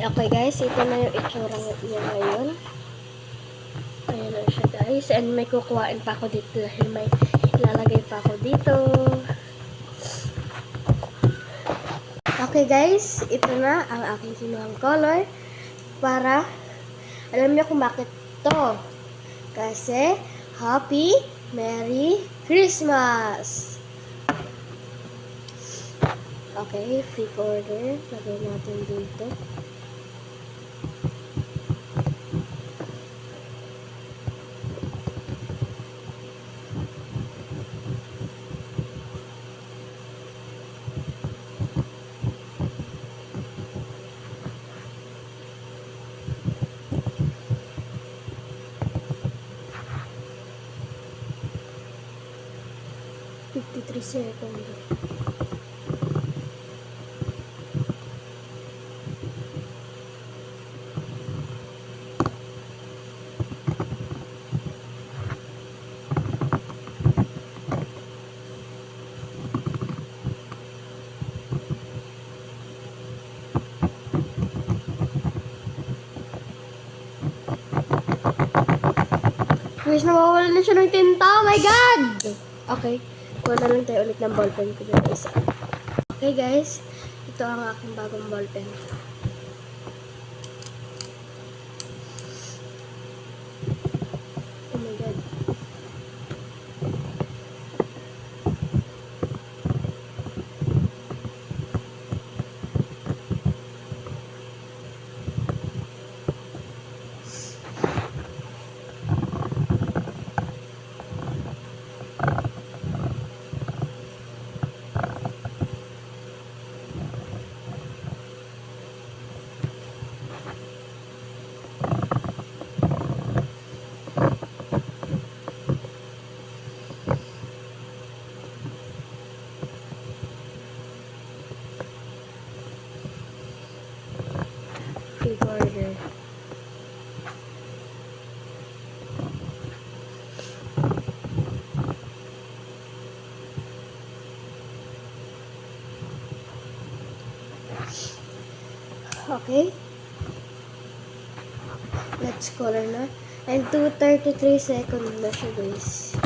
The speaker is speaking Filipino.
Okay guys, ito na yung itsura niya ngayon. Ayan na siya guys. And may kukuhain pa ako dito dahil may ilalagay pa ako dito. Okay guys, ito na ang aking kinuhang color. Para, alam niyo kung bakit to. Kasi, Happy Merry Christmas! Okay, free order. Lagay natin dito. Fifty-three seconds. Guys, nawawala na siya ng tinta. Oh my God! Okay. Kuha na lang tayo ulit ng ballpen ko dito isa. Okay guys. Ito ang aking bagong ballpen. Oh my God. Free order. Okay. Let's color na. And 2:33 seconds na siya guys.